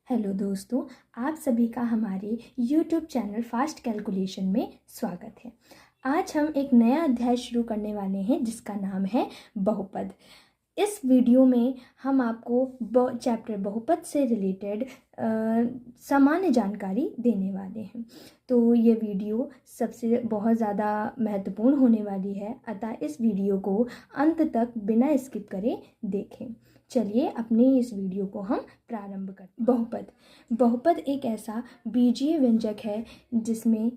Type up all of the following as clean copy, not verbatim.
Hello दोस्तों, आप सभी का हमारे YouTube चैनल फास्ट कैलकुलेशन में स्वागत है। आज हम एक नया अध्याय शुरू करने वाले हैं जिसका नाम है बहुपद। इस वीडियो में हम आपको चैप्टर बहुपद से रिलेटेड सामान्य जानकारी देने वाले हैं। तो ये वीडियो सबसे बहुत ज़्यादा महत्वपूर्ण होने वाली है, अतः इस वीडियो को अंत तक बिना स्किप करे देखें। चलिए अपने इस वीडियो को हम प्रारंभ करते हैं। बहुपद एक ऐसा बीजीय व्यंजक है जिसमें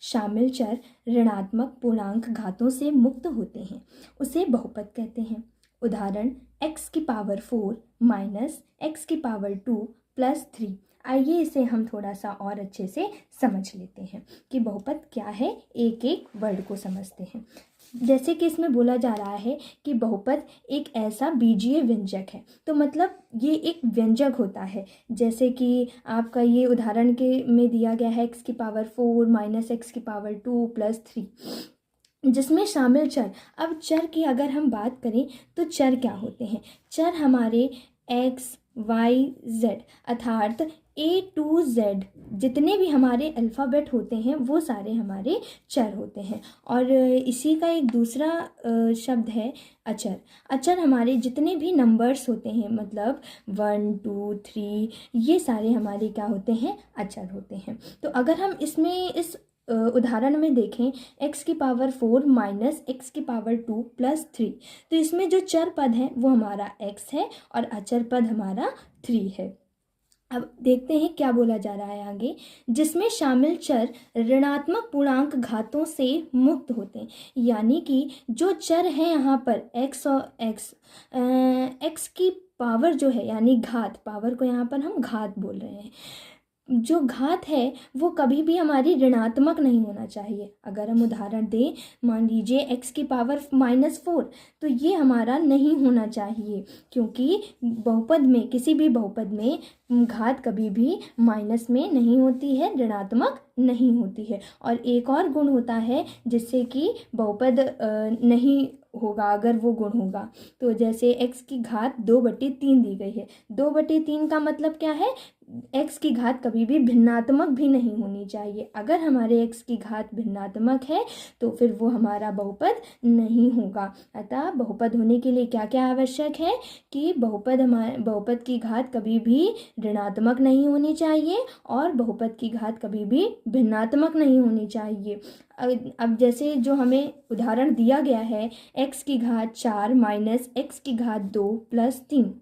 शामिल चर ऋणात्मक पूर्णांक घातों से मुक्त होते हैं, उसे बहुपद कहते हैं। उदाहरण x की पावर 4 माइनस x की पावर 2 प्लस 3। आइए इसे हम थोड़ा सा और अच्छे से समझ लेते हैं कि बहुपद क्या है, एक एक वर्ड को समझते हैं। जैसे कि इसमें बोला जा रहा है कि बहुपद एक ऐसा बीजीय व्यंजक है, तो मतलब ये एक व्यंजक होता है। जैसे कि आपका ये उदाहरण के में दिया गया है x की पावर 4 माइनस x की पावर 2 प्लस 3, जिसमें शामिल चर। अब चर की अगर हम बात करें तो चर क्या होते हैं? चर हमारे x, y, z अर्थात A to Z जितने भी हमारे अल्फ़ाबेट होते हैं वो सारे हमारे चर होते हैं। और इसी का एक दूसरा शब्द है अचर। अचर हमारे जितने भी नंबर्स होते हैं, मतलब 1, 2, 3, ये सारे हमारे क्या होते हैं? अचर होते हैं। तो अगर हम इसमें इस उदाहरण में देखें x की पावर 4 माइनस x की पावर 2 प्लस 3, तो इसमें जो चर पद है वो हमारा x है और अचर पद हमारा 3 है। अब देखते हैं क्या बोला जा रहा है आगे, जिसमें शामिल चर ऋणात्मक पूर्णांक घातों से मुक्त होते हैं। यानी कि जो चर है यहाँ पर x और x की पावर जो है, यानी घात, पावर को यहाँ पर हम घात बोल रहे हैं, जो घात है वो कभी भी हमारी ऋणात्मक नहीं होना चाहिए। अगर हम उदाहरण दें, मान लीजिए x की पावर -4, तो ये हमारा नहीं होना चाहिए, क्योंकि बहुपद में, किसी भी बहुपद में घात कभी भी माइनस में नहीं होती है, ऋणात्मक नहीं होती है। और एक और गुण होता है जिससे कि बहुपद नहीं होगा, अगर वो गुण होगा तो जैसे x की घात 2/3 दी गई है। 2/3 का मतलब क्या है? x की घात कभी भी भिन्नात्मक भी नहीं होनी चाहिए। अगर हमारे x की घात भिन्नात्मक है तो फिर वो हमारा बहुपद नहीं होगा। अतः बहुपद होने के लिए क्या क्या आवश्यक है कि बहुपद की घात कभी भी ऋणात्मक नहीं होनी चाहिए और बहुपद की घात कभी भी भिन्नात्मक नहीं होनी चाहिए। अब जैसे जो हमें उदाहरण दिया गया है, x की घात 4 माइनस x की घात 2 प्लस 3,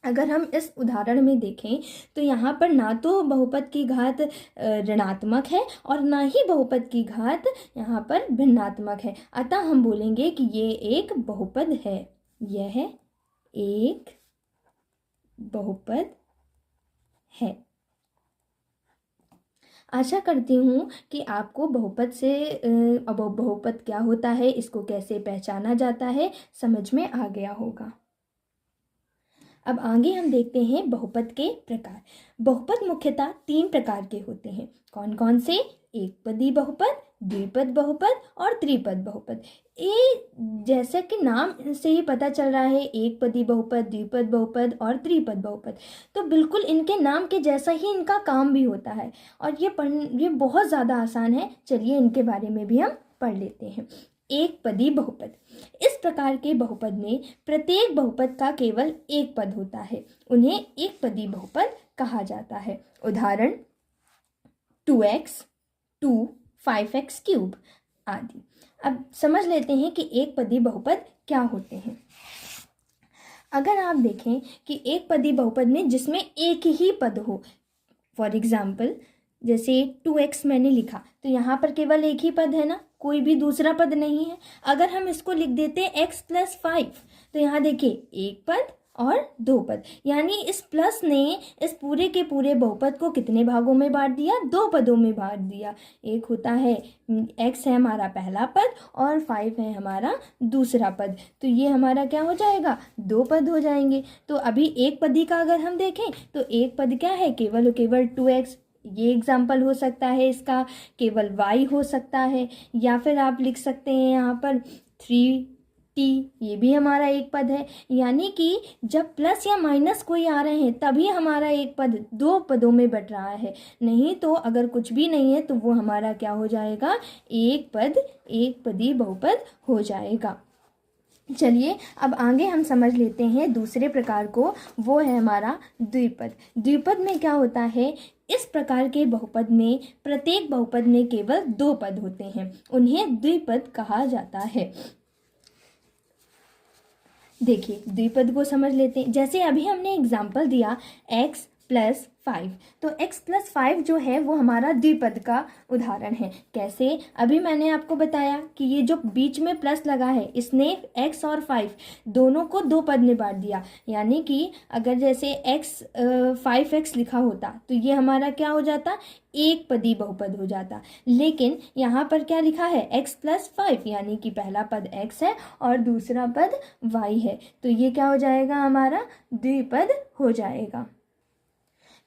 अगर हम इस उदाहरण में देखें तो यहाँ पर ना तो बहुपद की घात ऋणात्मक है और ना ही बहुपद की घात यहाँ पर भिन्नात्मक है। अतः हम बोलेंगे कि ये एक बहुपद है, यह एक बहुपद है। आशा करती हूँ कि आपको बहुपद से बहुपद क्या होता है, इसको कैसे पहचाना जाता है, समझ में आ गया होगा। अब आगे हम देखते हैं बहुपद के प्रकार। बहुपद मुख्यतः 3 प्रकार के होते हैं। कौन कौन से? एकपदी बहुपद, द्विपद बहुपद और त्रिपद बहुपद। ये जैसा कि नाम से ही पता चल रहा है, एकपदी बहुपद, द्विपद बहुपद और त्रिपद बहुपद, तो बिल्कुल इनके नाम के जैसा ही इनका काम भी होता है और ये बहुत ज़्यादा आसान है। चलिए इनके बारे में भी हम पढ़ लेते हैं। एकपदी बहुपद, इस प्रकार के बहुपद में प्रत्येक बहुपद का केवल एक पद होता है, उन्हें एकपदी बहुपद कहा जाता है। उदाहरण 2x, 2, 5x क्यूब आदि। अब समझ लेते हैं कि एकपदी बहुपद क्या होते हैं। अगर आप देखें कि एकपदी बहुपद में जिसमें एक ही पद हो, फॉर एग्जाम्पल जैसे 2x मैंने लिखा तो यहाँ पर केवल एक ही पद है ना, कोई भी दूसरा पद नहीं है। अगर हम इसको लिख देते x + 5, तो यहाँ देखिए एक पद और 2 पद, यानी इस प्लस ने इस पूरे के पूरे बहुपद को कितने भागों में बांट दिया? 2 पदों में बांट दिया। एक होता है x है हमारा पहला पद और 5 है हमारा दूसरा पद, तो ये हमारा क्या हो जाएगा? 2 पद हो जाएंगे। तो अभी एक पदी का अगर हम देखें तो एक पद क्या है? केवल 2x, ये एग्जाम्पल हो सकता है इसका, केवल y हो सकता है, या फिर आप लिख सकते हैं यहाँ पर 3t ये भी हमारा एक पद है। यानी कि जब प्लस या माइनस कोई आ रहे हैं तभी हमारा एक पद दो पदों में बट रहा है, नहीं तो अगर कुछ भी नहीं है तो वो हमारा क्या हो जाएगा, एक पद, एक पदी बहुपद हो जाएगा। चलिए अब आगे हम समझ लेते हैं दूसरे प्रकार को, वो है हमारा द्विपद। द्विपद में क्या होता है, इस प्रकार के बहुपद में प्रत्येक बहुपद में केवल दो पद होते हैं, उन्हें द्विपद कहा जाता है। देखिए द्विपद को समझ लेते हैं। जैसे अभी हमने एग्जाम्पल दिया x+5, तो x+5 जो है वो हमारा द्विपद का उदाहरण है। कैसे, अभी मैंने आपको बताया कि ये जो बीच में प्लस लगा है इसने x और 5 दोनों को दो पद में बांट दिया। यानी कि अगर जैसे x 5x लिखा होता तो ये हमारा क्या हो जाता, एक पदी बहुपद हो जाता। लेकिन यहाँ पर क्या लिखा है, x+5, यानी कि पहला पद x है और दूसरा पद y है, तो ये क्या हो जाएगा, हमारा द्विपद हो जाएगा।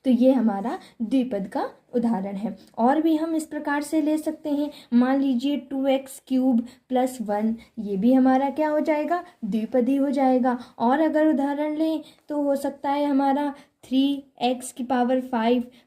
तो ये हमारा द्विपद का उदाहरण है। और भी हम इस प्रकार से ले सकते हैं, मान लीजिए 2x³ + 1, ये भी हमारा क्या हो जाएगा, द्विपदी हो जाएगा। और अगर उदाहरण लें तो हो सकता है हमारा 3x⁵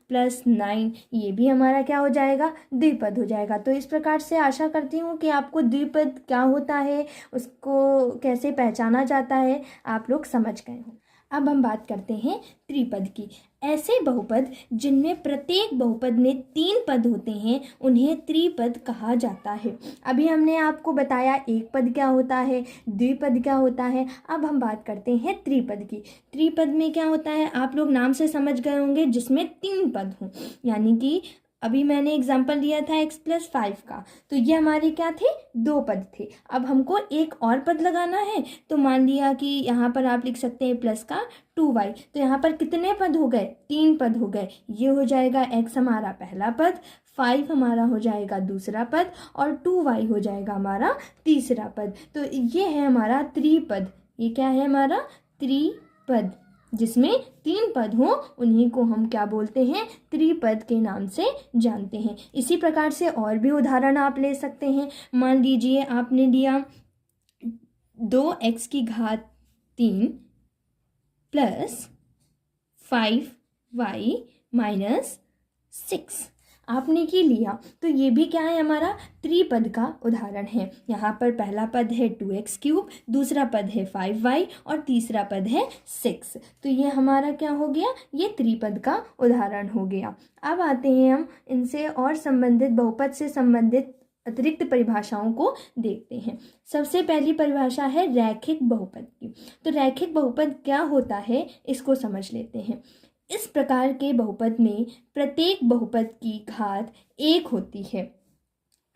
+ 9, ये भी हमारा क्या हो जाएगा, द्विपद हो जाएगा। तो इस प्रकार से आशा करती हूँ कि आपको द्विपद क्या होता है, उसको कैसे पहचाना जाता है, आप लोग समझ गए हों। अब हम बात करते हैं त्रिपद की। ऐसे बहुपद जिनमें प्रत्येक बहुपद में 3 पद होते हैं उन्हें त्रिपद कहा जाता है। अभी हमने आपको बताया एक पद क्या होता है, द्विपद क्या होता है। अब हम बात करते हैं त्रिपद की। त्रिपद में क्या होता है, आप लोग नाम से समझ गए होंगे, जिसमें 3 पद हों। यानी कि अभी मैंने एग्जाम्पल दिया था x+5 का, तो ये हमारे क्या थे, 2 पद थे। अब हमको एक और पद लगाना है, तो मान लिया कि यहाँ पर आप लिख सकते हैं प्लस का 2y, तो यहाँ पर कितने पद हो गए, 3 पद हो गए। ये हो जाएगा x हमारा पहला पद, 5 हमारा हो जाएगा दूसरा पद और 2y हो जाएगा हमारा तीसरा पद। तो ये है हमारा त्रिपद। ये क्या है, हमारा त्रिपद, जिसमें 3 पद हो उन्हीं को हम क्या बोलते हैं, त्रिपद के नाम से जानते हैं। इसी प्रकार से और भी उदाहरण आप ले सकते हैं। मान लीजिए आपने लिया 2x³ + 5y - 6 आपने की लिया, तो ये भी क्या है, हमारा त्रिपद का उदाहरण है। यहाँ पर पहला पद है 2x³, दूसरा पद है 5y और तीसरा पद है 6। तो ये हमारा क्या हो गया, ये त्रिपद का उदाहरण हो गया। अब आते हैं हम इनसे और संबंधित, बहुपद से संबंधित अतिरिक्त परिभाषाओं को देखते हैं। सबसे पहली परिभाषा है रैखिक बहुपद की। तो रैखिक बहुपद क्या होता है, इसको समझ लेते हैं। इस प्रकार के बहुपद में प्रत्येक बहुपद की घात 1 होती है,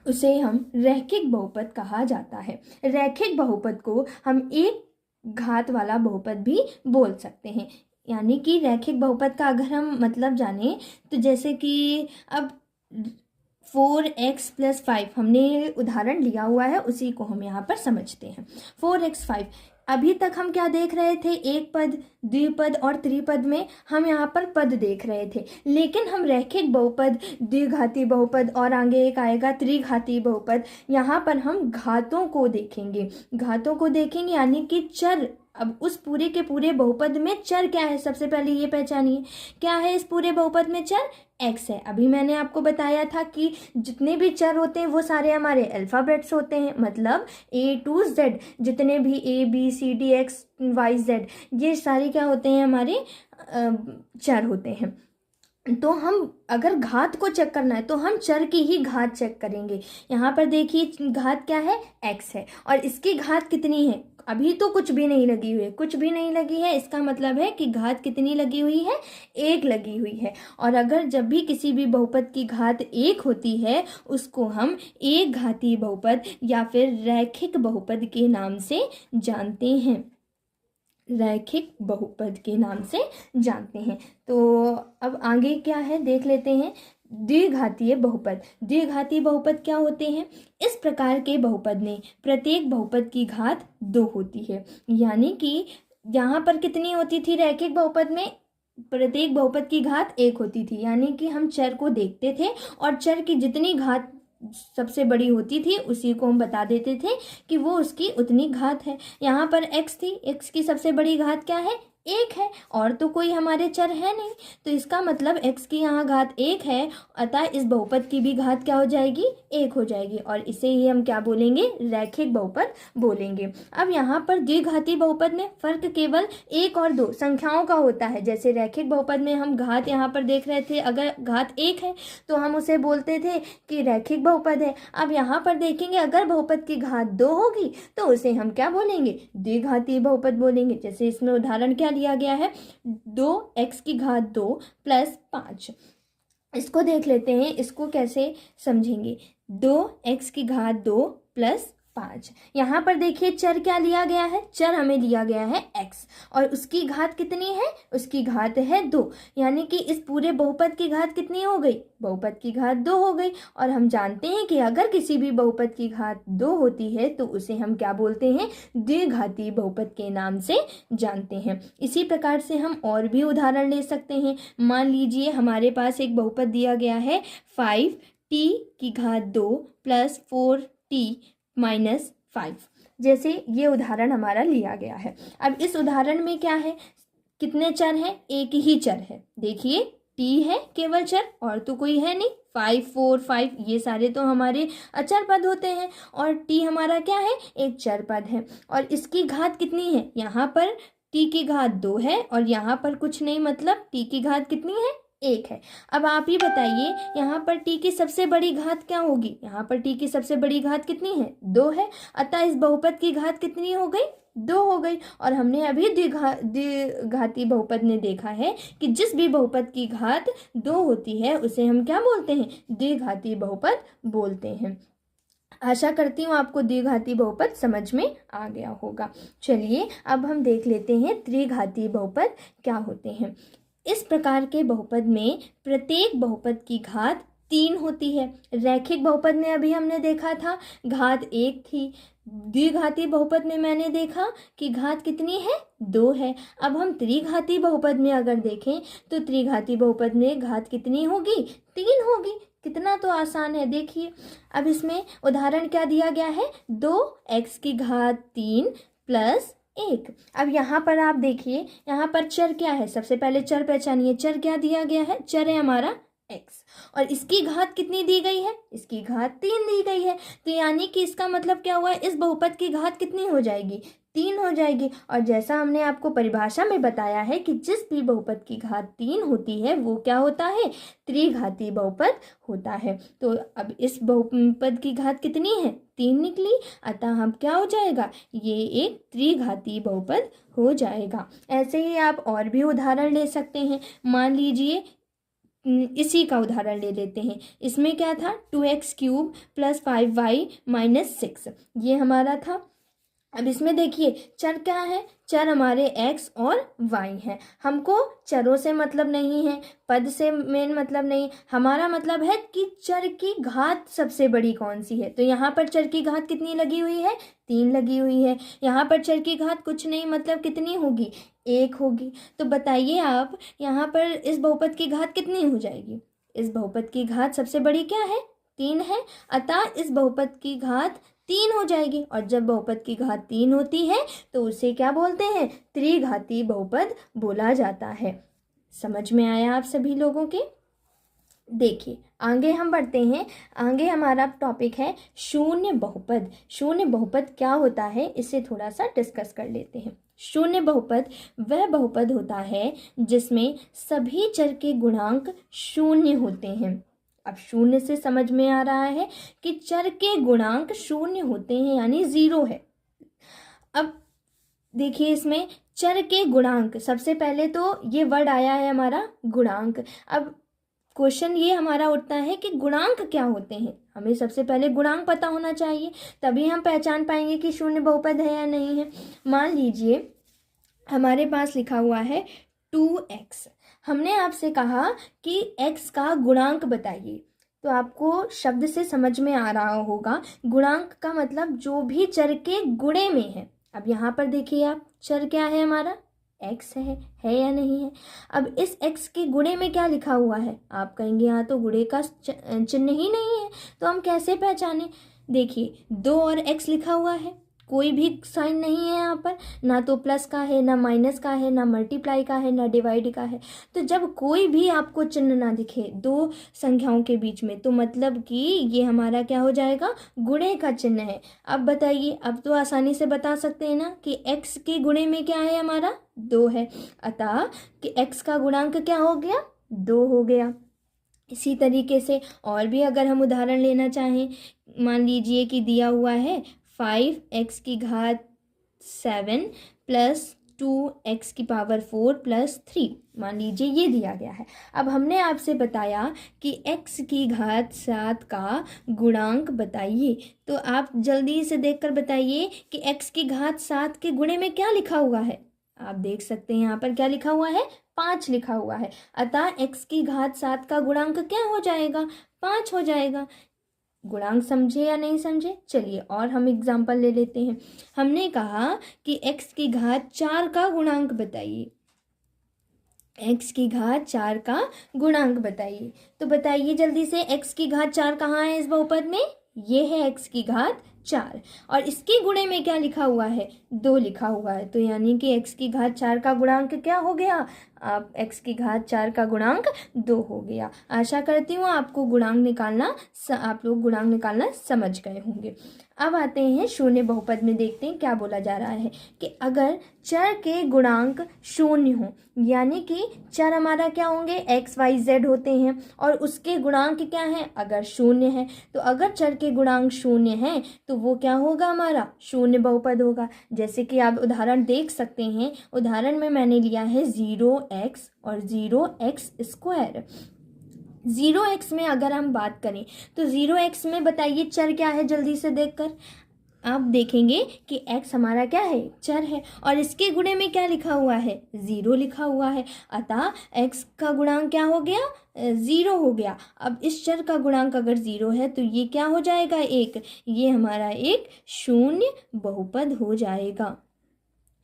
उसे हम रैखिक बहुपद कहा जाता है। रैखिक बहुपद को हम एक घात वाला बहुपद भी बोल सकते हैं। यानी कि रैखिक बहुपद का अगर हम मतलब जानें तो जैसे कि अब 4x + 5 हमने उदाहरण लिया हुआ है, उसी को हम यहाँ पर समझते हैं। 4x5, अभी तक हम क्या देख रहे थे, एक पद, द्विपद और त्रिपद में हम यहाँ पर पद देख रहे थे। लेकिन हम रैखिक बहुपद, द्विघाती बहुपद और आगे एक आएगा त्रिघाती बहुपद, यहाँ पर हम घातों को देखेंगे। घातों को देखेंगे यानी कि चर। अब उस पूरे के पूरे बहुपद में चर क्या है, सबसे पहले ये पहचानिए, क्या है इस पूरे बहुपद में चर, x है। अभी मैंने आपको बताया था कि जितने भी चर होते हैं वो सारे हमारे अल्फ़ाबेट्स होते हैं, मतलब A to Z, जितने भी A B C D X Y Z, ये सारे क्या होते हैं, हमारे चर होते हैं। तो हम अगर घात को चेक करना है तो हम चर की ही घात चेक करेंगे। यहाँ पर देखिए घात क्या है, x है, और इसकी घात कितनी है, अभी तो कुछ भी नहीं लगी हुई है, कुछ भी नहीं लगी है, इसका मतलब है कि घात कितनी लगी हुई है, 1 लगी हुई है। और अगर जब भी किसी भी बहुपद की घात 1 होती है उसको हम एक घातीय बहुपद या फिर रैखिक बहुपद के नाम से जानते हैं। रैखिक बहुपद के नाम से जानते हैं। तो अब आगे क्या है देख लेते हैं, द्विघातीय बहुपद। द्विघातीय बहुपद क्या होते हैं, इस प्रकार के बहुपद में प्रत्येक बहुपद की घात 2 होती है। यानी कि यहाँ पर कितनी होती थी, रैखिक बहुपद में प्रत्येक बहुपद की घात 1 होती थी। यानी कि हम चर को देखते थे और चर की जितनी घात सबसे बड़ी होती थी उसी को हम बता देते थे कि वो उसकी उतनी घात है। यहाँ पर x थी, x की सबसे बड़ी घात क्या है? 1 है, और तो कोई हमारे चर है नहीं, तो इसका मतलब x की यहाँ घात 1 है, अतः इस बहुपद की भी घात क्या हो जाएगी? 1 हो जाएगी, और इसे ही हम क्या बोलेंगे? रैखिक बहुपद बोलेंगे। अब यहाँ पर द्विघाती बहुपद में फर्क केवल 1 और 2 संख्याओं का होता है। जैसे रैखिक बहुपद में हम घात यहाँ पर देख रहे थे, अगर घात 1 है तो हम उसे बोलते थे कि रैखिक बहुपद है। अब यहाँ पर देखेंगे अगर बहुपद की घात 2 होगी तो उसे हम क्या बोलेंगे? द्विघाती बहुपद बोलेंगे। जैसे इसमें उदाहरण क्या लिया गया है? 2x की घात 2 प्लस 5। इसको देख लेते हैं, इसको कैसे समझेंगे। 2x की घात 2 प्लस 5। यहाँ पर देखिए चर क्या लिया गया है? चर हमें लिया गया है x, और उसकी घात कितनी है? उसकी घात है 2, यानी कि इस पूरे बहुपद की घात कितनी हो गई? बहुपद की घात 2 हो गई। और हम जानते हैं कि अगर किसी भी बहुपद की घात 2 होती है तो उसे हम क्या बोलते हैं? द्विघाती बहुपद के नाम से जानते हैं। इसी प्रकार से हम और भी उदाहरण ले सकते हैं। मान लीजिए हमारे पास एक बहुपद दिया गया है 5t की घात 2 प्लस 4t माइनस 5। जैसे ये उदाहरण हमारा लिया गया है। अब इस उदाहरण में क्या है? कितने चर हैं? एक ही चर है। देखिए t है केवल चर, और तो कोई है नहीं। 5 4 5 ये सारे तो हमारे अचर पद होते हैं, और t हमारा क्या है? एक चर पद है। और इसकी घात कितनी है? यहाँ पर t की घात 2 है, और यहाँ पर कुछ नहीं, मतलब t की घात कितनी है? 1 है। अब आप ही बताइए यहाँ पर t की सबसे बड़ी घात क्या होगी? यहाँ पर t की सबसे बड़ी घात कितनी है? 2 है, अतः इस बहुपद की घात कितनी हो गई? 2 हो गई। और हमने अभी द्विघाती बहुपद में देखा है कि जिस भी बहुपद की घात 2 होती है उसे हम क्या बोलते हैं? द्विघाती बहुपद बोलते हैं। आशा करती हूँ आपको द्विघाती बहुपद समझ में आ गया होगा। चलिए अब हम देख लेते हैं त्रिघाती बहुपद क्या होते हैं। इस प्रकार के बहुपद में प्रत्येक बहुपद की घात 3 होती है। रैखिक बहुपद में अभी हमने देखा था घात 1 थी। द्विघाती बहुपद में मैंने देखा कि घात कितनी है? 2 है। अब हम त्रिघाती बहुपद में अगर देखें तो त्रिघाती बहुपद में घात कितनी होगी? 3 होगी। कितना तो आसान है, देखिए। अब इसमें उदाहरण क्या दिया गया है? 2x की घात 3 प्लस 1। अब यहाँ पर आप देखिए, यहाँ पर चर क्या है? सबसे पहले चर पहचानिए। चर क्या दिया गया है? चर है हमारा x, और इसकी घात कितनी दी गई है? इसकी घात 3 दी गई है। तो यानी कि इसका मतलब क्या हुआ? इस बहुपद की घात कितनी हो जाएगी? 3 हो जाएगी। और जैसा हमने आपको परिभाषा में बताया है कि जिस भी बहुपद की घात 3 होती है वो क्या होता है? त्रिघाती बहुपद होता है। तो अब इस बहुपद की घात कितनी है? 3 निकली, अतः हम क्या हो जाएगा? ये एक त्रिघाती बहुपद हो जाएगा। ऐसे ही आप और भी उदाहरण ले सकते हैं। मान लीजिए इसी का उदाहरण ले लेते हैं। इसमें क्या था? 2x cube plus 5y minus 6, ये हमारा था। अब इसमें देखिए चर क्या है? चर हमारे x और y हैं। हमको चरों से मतलब नहीं है, पद से मेन मतलब नहीं, हमारा मतलब है कि चर की घात सबसे बड़ी कौन सी है। तो यहाँ पर चर की घात कितनी लगी हुई है? 3 लगी हुई है। यहाँ पर चर की घात कुछ नहीं, मतलब कितनी होगी? 1 होगी। तो बताइए आप, यहाँ पर इस बहुपद की घात कितनी हो जाएगी? इस बहुपद की घात सबसे बड़ी क्या है? 3 है, अतः इस बहुपद की घात 3 हो जाएगी। और जब बहुपद की घात 3 होती है तो उसे क्या बोलते हैं? त्रिघाती बहुपद बोला जाता है। समझ में आया आप सभी लोगों के? देखिए आगे हम बढ़ते हैं। आगे हमारा टॉपिक है शून्य बहुपद। शून्य बहुपद क्या होता है इसे थोड़ा सा डिस्कस कर लेते हैं। शून्य बहुपद वह बहुपद होता है जिसमें सभी चर के गुणांक शून्य होते हैं। अब शून्य से समझ में आ रहा है कि चर के गुणांक शून्य होते हैं, यानी 0 है। अब देखिए इसमें चर के गुणांक, सबसे पहले तो ये वर्ड आया है हमारा गुणांक। अब क्वेश्चन ये हमारा उठता है कि गुणांक क्या होते हैं। हमें सबसे पहले गुणांक पता होना चाहिए, तभी हम पहचान पाएंगे कि शून्य बहुपद है या नहीं है। मान लीजिए हमारे पास लिखा हुआ है 2x। हमने आपसे कहा कि x का गुणांक बताइए, तो आपको शब्द से समझ में आ रहा होगा गुणांक का मतलब जो भी चर के गुणे में है। अब यहाँ पर देखिए आप, चर क्या है हमारा? x है या नहीं है। अब इस x के गुणे में क्या लिखा हुआ है, आप कहेंगे यहाँ तो गुणे का चिन्ह ही नहीं है, तो हम कैसे पहचाने। देखिए 2 और x लिखा हुआ है, कोई भी साइन नहीं है यहाँ पर, ना तो प्लस का है, ना माइनस का है, ना मल्टीप्लाई का है, ना डिवाइड का है। तो जब कोई भी आपको चिन्ह ना दिखे दो संख्याओं के बीच में, तो मतलब कि ये हमारा क्या हो जाएगा, गुणे का चिन्ह है। अब बताइए, अब तो आसानी से बता सकते हैं ना कि x के गुणे में क्या है, हमारा 2 है, अतः कि x का गुणांक क्या हो गया, 2 हो गया। इसी तरीके से और भी अगर हम उदाहरण लेना चाहें, मान लीजिए कि दिया हुआ है 5x की घात 7 प्लस 2x की पावर 4 प्लस 3, मान लीजिए ये दिया गया है। अब हमने आपसे बताया कि x की घात 7 का गुणांक बताइए, तो आप जल्दी से देखकर बताइए कि x की घात 7 के गुणे में क्या लिखा हुआ है। आप देख सकते हैं यहाँ पर क्या लिखा हुआ है, 5 लिखा हुआ है, अतः x की घात 7 का गुणांक क्या हो जाएगा, 5 हो जाएगा। गुणांक समझे या नहीं समझे। चलिए और हम एग्जाम्पल ले लेते हैं। हमने कहा कि x की घात 4 का गुणांक बताइए, x की घात 4 का गुणांक बताइए। तो बताइए जल्दी से, x की घात 4 कहाँ है इस बहुपद में, ये है x की घात 4, और इसके गुणे में क्या लिखा हुआ है, 2 लिखा हुआ है। तो यानी कि x की घात 4 का गुणांक क्या हो गया, आप x की घात 4 का गुणांक 2 हो गया। आशा करती हूँ आपको गुणांक निकालना आप लोग गुणांक निकालना समझ गए होंगे। अब आते हैं शून्य बहुपद में, देखते हैं क्या बोला जा रहा है कि अगर चर के गुणांक शून्य हो, यानी कि चर हमारा क्या होंगे, x y z होते हैं, और उसके गुणांक क्या हैं, अगर शून्य है, तो अगर चर के गुणांक शून्य हैं तो वो क्या होगा, हमारा शून्य बहुपद होगा। जैसे कि आप उदाहरण देख सकते हैं, उदाहरण में मैंने लिया है 0x और 0x²। 0x में अगर हम बात करें तो 0x में बताइए चर क्या है, जल्दी से देखकर आप देखेंगे कि x हमारा क्या है, चर है, और इसके गुणे में क्या लिखा हुआ है, 0 लिखा हुआ है, अतः x का गुणांक क्या हो गया, 0 हो गया। अब इस चर का गुणांक अगर 0 है तो ये क्या हो जाएगा, 1, ये हमारा एक शून्य बहुपद हो जाएगा,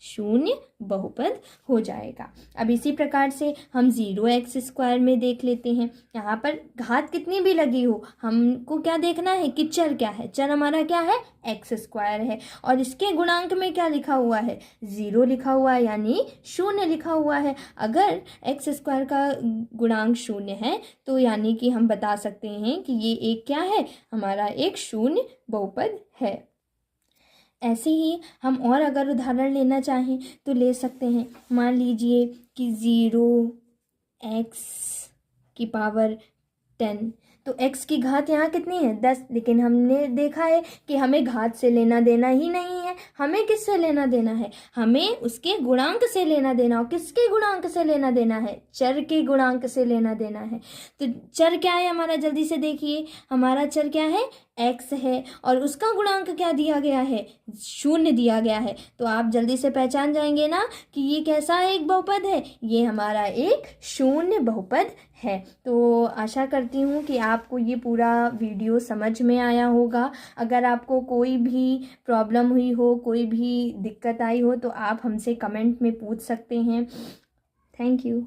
शून्य बहुपद हो जाएगा। अब इसी प्रकार से हम 0x² में देख लेते हैं। यहाँ पर घात कितनी भी लगी हो, हमको क्या देखना है कि चर क्या है, चर हमारा क्या है, x² है, और इसके गुणांक में क्या लिखा हुआ है, 0 लिखा हुआ है, यानी शून्य लिखा हुआ है। अगर x² का गुणांक शून्य है तो यानी कि हम बता सकते हैं कि ये एक क्या है, हमारा एक शून्य बहुपद है। ऐसे ही हम और अगर उदाहरण लेना चाहें तो ले सकते हैं। मान लीजिए कि 0x की पावर 10, तो x की घात यहाँ कितनी है, 10, लेकिन हमने देखा है कि हमें घात से लेना देना ही नहीं है, हमें किससे लेना देना है, हमें उसके गुणांक से लेना देना। और किसके गुणांक से लेना देना है, चर के गुणांक से लेना देना है। तो चर क्या है हमारा, जल्दी से देखिए, हमारा चर क्या है, x है, और उसका गुणांक क्या दिया गया है, शून्य दिया गया है। तो आप जल्दी से पहचान जाएंगे ना कि ये कैसा एक बहुपद है, ये हमारा एक शून्य बहुपद है। तो आशा करती हूँ कि आपको ये पूरा वीडियो समझ में आया होगा। अगर आपको कोई भी प्रॉब्लम हुई हो, कोई भी दिक्कत आई हो, तो आप हमसे कमेंट में पूछ सकते हैं। Thank you.